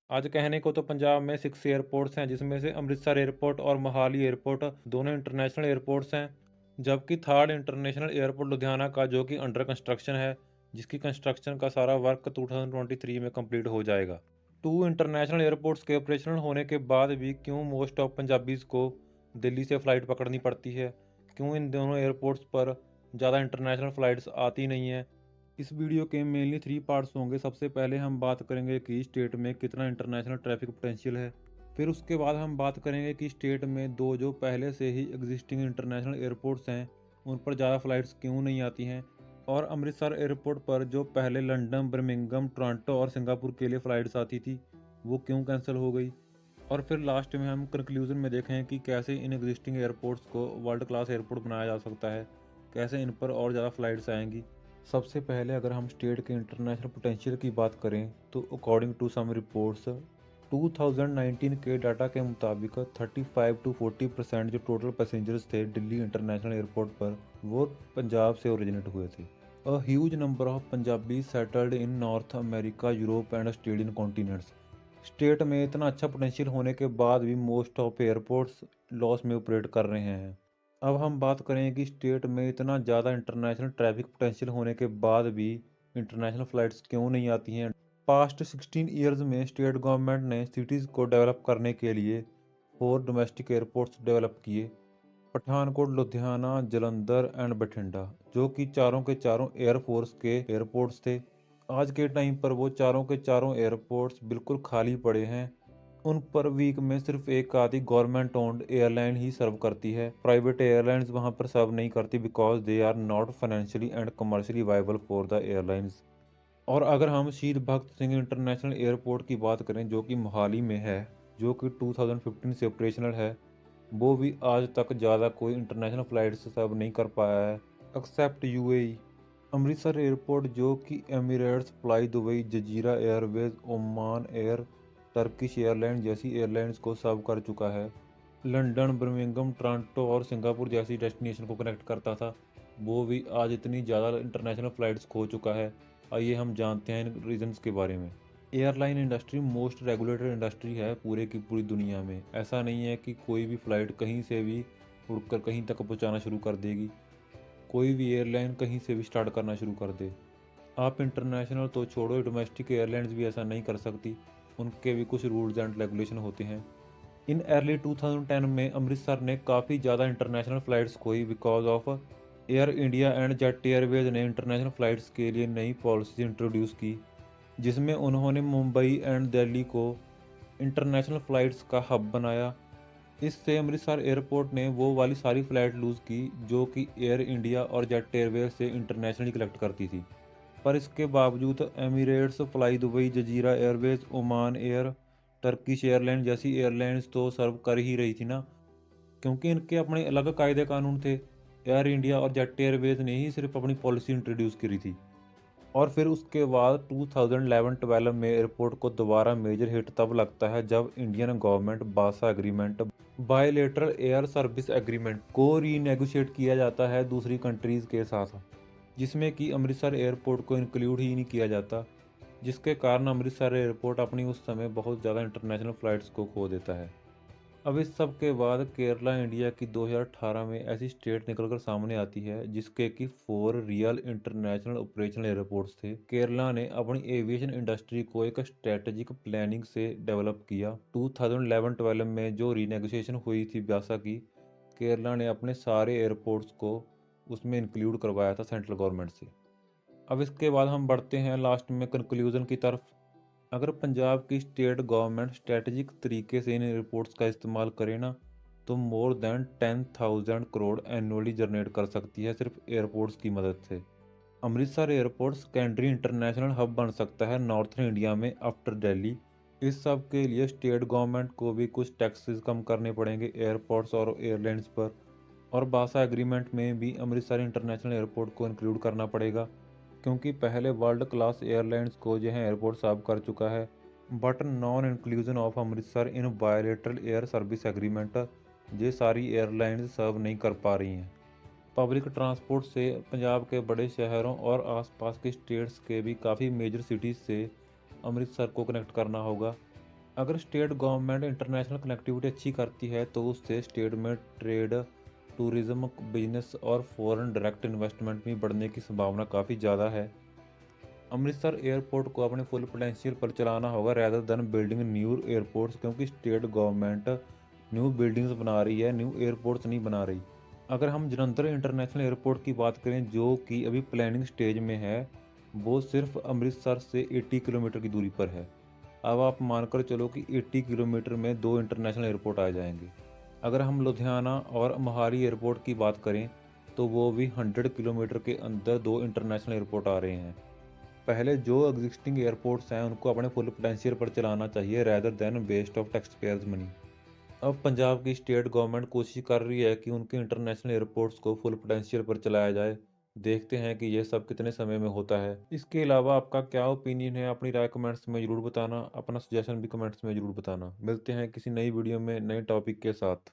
आज कहने को तो पंजाब में 6 एयरपोर्ट्स हैं, जिसमें से अमृतसर एयरपोर्ट और मोहाली एयरपोर्ट दोनों इंटरनेशनल एयरपोर्ट्स हैं। जबकि थर्ड इंटरनेशनल एयरपोर्ट लुधियाना का जो कि अंडर कंस्ट्रक्शन है, जिसकी कंस्ट्रक्शन का सारा वर्क 2023 में कंप्लीट हो जाएगा। टू इंटरनेशनल एयरपोर्ट्स के ऑपरेशनल होने के बाद भी क्यों मोस्ट ऑफ पंजाबीज को दिल्ली से फ़्लाइट पकड़नी पड़ती है? क्यों इन दोनों एयरपोर्ट्स पर ज़्यादा इंटरनेशनल फ़्लाइट्स आती नहीं हैं? इस वीडियो के मेनली 3 पार्ट्स होंगे। सबसे पहले हम बात करेंगे कि स्टेट में कितना इंटरनेशनल ट्रैफिक पोटेंशियल है। फिर उसके बाद हम बात करेंगे कि स्टेट में दो जो पहले से ही एग्जिस्टिंग इंटरनेशनल एयरपोर्ट्स हैं, उन पर ज़्यादा फ़्लाइट्स क्यों नहीं आती हैं, और अमृतसर एयरपोर्ट पर जो पहले लंदन, बर्मिंघम, टोरंटो और सिंगापुर के लिए फ़्लाइट्स आती थी, वो क्यों कैंसिल हो गई। और फिर लास्ट में हम कंक्लूजन में देखें कि कैसे इन एग्जिस्टिंग एयरपोर्ट्स को वर्ल्ड क्लास एयरपोर्ट बनाया जा सकता है, कैसे इन पर और ज़्यादा फ़्लाइट्स आएंगी। सबसे पहले अगर हम स्टेट के इंटरनेशनल पोटेंशियल की बात करें तो अकॉर्डिंग टू सम रिपोर्ट्स 2019 के डाटा के मुताबिक 35 टू 40% जो टोटल पैसेंजर्स थे दिल्ली इंटरनेशनल एयरपोर्ट पर, वो पंजाब से ओरिजिनेट हुए थे। A huge number of Punjabi settled in north America, Europe and Australian continents. State में इतना अच्छा पोटेंशियल होने के बाद भी मोस्ट ऑफ एयरपोर्ट्स लॉस में ऑपरेट कर रहे हैं। अब हम बात करें कि स्टेट में इतना ज़्यादा इंटरनेशनल ट्रैफिक पोटेंशियल होने के बाद भी इंटरनेशनल फ़्लाइट्स क्यों नहीं आती हैं। पास्ट 16 ईयर्स में स्टेट गवर्नमेंट ने सिटीज़ को डेवलप करने के लिए 4 डोमेस्टिक एयरपोर्ट्स डेवलप किए। पठानकोट, लुधियाना, जालंधर एंड बठिंडा, जो कि चारों के चारों एयरफोर्स के एयरपोर्ट्स थे। आज के टाइम पर वो चारों के चारों एयरपोर्ट्स बिल्कुल खाली पड़े हैं। उन पर वीक में सिर्फ एक आधी गवर्नमेंट ओन्ड एयरलाइन ही सर्व करती है। प्राइवेट एयरलाइंस वहां पर सर्व नहीं करती because they are not financially and commercially viable for the airlines. और अगर हम शहीद भगत सिंह इंटरनेशनल एयरपोर्ट की बात करें, जो कि मोहाली में है, जो कि 2015 से ऑपरेशनल है, वो भी आज तक ज़्यादा कोई इंटरनेशनल फ़्लाइट्स सर्व नहीं कर पाया है एक्सेप्ट यूएई। अमृतसर एयरपोर्ट, जो कि Emirates, Fly Dubai, Jazeera Airways, Oman Air, Turkish Airline जैसी एयरलाइंस को सर्व कर चुका है। लंदन, बर्मिंघम, टोरंटो और सिंगापुर जैसी डेस्टिनेशन को कनेक्ट करता था, वो भी आज इतनी ज़्यादा इंटरनेशनल फ़्लाइट्स खो चुका है। आइए हम जानते हैं इन रीजंस के बारे में। Airline industry most regulated industry है पूरे की पूरी दुनिया में। ऐसा नहीं है कि कोई भी फ़्लाइट कहीं से भी उड़कर कहीं तक पहुंचाना शुरू कर देगी। कोई भी एयरलाइन कहीं से भी स्टार्ट करना शुरू कर दे। आप इंटरनेशनल तो छोड़ो, डोमेस्टिक एयरलाइंस भी ऐसा नहीं कर सकती। उनके भी कुछ रूल्स एंड रेगुलेशन होते हैं। इन अर्ली 2010 में अमृतसर ने काफ़ी ज़्यादा इंटरनेशनल फ़्लाइट्स खोई because of air India and jet Airways ने इंटरनेशनल फ़्लाइट्स के लिए नई पॉलिसी इंट्रोड्यूस की, जिसमें उन्होंने मुंबई एंड दिल्ली को इंटरनेशनल फ़्लाइट्स का हब बनाया। इससे अमृतसर एयरपोर्ट ने वो वाली सारी फ़्लाइट लूज़ की जो कि एयर इंडिया और जेट एयरवेज से इंटरनेशनली कलेक्ट करती थी। पर इसके बावजूद Emirates, Fly Dubai, Jazeera Airways, Oman Air, Turkish Airline जैसी एयरलाइंस तो सर्व कर ही रही थी ना, क्योंकि इनके अपने अलग कायदे कानून थे। एयर इंडिया और जेट एयरवेज ने ही सिर्फ अपनी पॉलिसी इंट्रोड्यूस करी थी। और फिर उसके बाद 2011-12 में एयरपोर्ट को दोबारा मेजर हिट तब लगता है जब इंडियन गवर्नमेंट बासा agreement, bilateral air service agreement को रीनेगोशिएट किया जाता है दूसरी कंट्रीज़ के साथ, जिसमें कि अमृतसर एयरपोर्ट को इंक्लूड ही नहीं किया जाता, जिसके कारण अमृतसर एयरपोर्ट अपनी उस समय बहुत ज़्यादा इंटरनेशनल फ़्लाइट्स को खो देता है। अब इस सब के बाद केरला इंडिया की 2018 में ऐसी स्टेट निकलकर सामने आती है जिसके कि 4 रियल इंटरनेशनल ऑपरेशनल एयरपोर्ट्स थे। केरला ने अपनी एविएशन इंडस्ट्री को एक स्ट्रेटेजिक प्लानिंग से डेवलप किया। 2011-12 में जो रीनेगोशिएशन हुई थी ब्यासा की, केरला ने अपने सारे एयरपोर्ट्स को उसमें इंक्लूड करवाया था सेंट्रल गवर्नमेंट से। अब इसके बाद हम बढ़ते हैं लास्ट में कंक्लूजन की तरफ। अगर पंजाब की स्टेट गवर्नमेंट स्ट्रेटजिक तरीके से इन एयरपोर्ट्स का इस्तेमाल करे ना, तो more than 10,000 crore annually generate कर सकती है सिर्फ एयरपोर्ट्स की मदद से। Amritsar airport secondary international hub बन सकता है नॉर्थन इंडिया में आफ्टर दिल्ली। इस सब के लिए स्टेट गवर्नमेंट को भी कुछ टैक्सेस कम करने पड़ेंगे एयरपोर्ट्स और एयरलाइंस पर, और बासा एग्रीमेंट में भी अमृतसर इंटरनेशनल एयरपोर्ट को इंक्लूड करना पड़ेगा, क्योंकि पहले वर्ल्ड क्लास एयरलाइंस को यह एयरपोर्ट सर्व कर चुका है। But non inclusion of Amritsar in bilateral air service agreement, ये सारी एयरलाइंस सर्व नहीं कर पा रही हैं। पब्लिक ट्रांसपोर्ट से पंजाब के बड़े शहरों और आसपास के स्टेट्स के भी काफ़ी मेजर सिटीज़ से अमृतसर को कनेक्ट करना होगा। अगर स्टेट गवर्नमेंट इंटरनेशनल कनेक्टिविटी अच्छी करती है तो उससे स्टेट में ट्रेड, टूरिज्म, बिजनेस और फॉरेन डायरेक्ट इन्वेस्टमेंट भी बढ़ने की संभावना काफ़ी ज़्यादा है। अमृतसर एयरपोर्ट को अपने फुल पोटेंशियल पर चलाना होगा rather than building new airports, क्योंकि स्टेट गवर्नमेंट न्यू बिल्डिंग्स बना रही है, न्यू एयरपोर्ट्स नहीं बना रही। अगर हम जलंधर इंटरनेशनल एयरपोर्ट की बात करें जो कि अभी प्लानिंग स्टेज में है, वो सिर्फ अमृतसर से 80 किलोमीटर की दूरी पर है। अब आप मानकर चलो कि 80 किलोमीटर में दो इंटरनेशनल एयरपोर्ट आ जाएंगे। अगर हम लुधियाना और मोहाली एयरपोर्ट की बात करें तो वो भी 100 किलोमीटर के अंदर दो इंटरनेशनल एयरपोर्ट आ रहे हैं। पहले जो एग्जिस्टिंग एयरपोर्ट्स हैं उनको अपने फुल पोटेंशियल पर चलाना चाहिए rather than waste of tax payers money. अब पंजाब की स्टेट गवर्नमेंट कोशिश कर रही है कि उनके इंटरनेशनल एयरपोर्ट्स को फुल पोटेंशियल पर चलाया जाए। देखते हैं कि यह सब कितने समय में होता है। इसके अलावा आपका क्या ओपिनियन है, अपनी राय कमेंट्स में ज़रूर बताना, अपना सजेशन भी कमेंट्स में ज़रूर बताना। मिलते हैं किसी नई वीडियो में नए टॉपिक के साथ।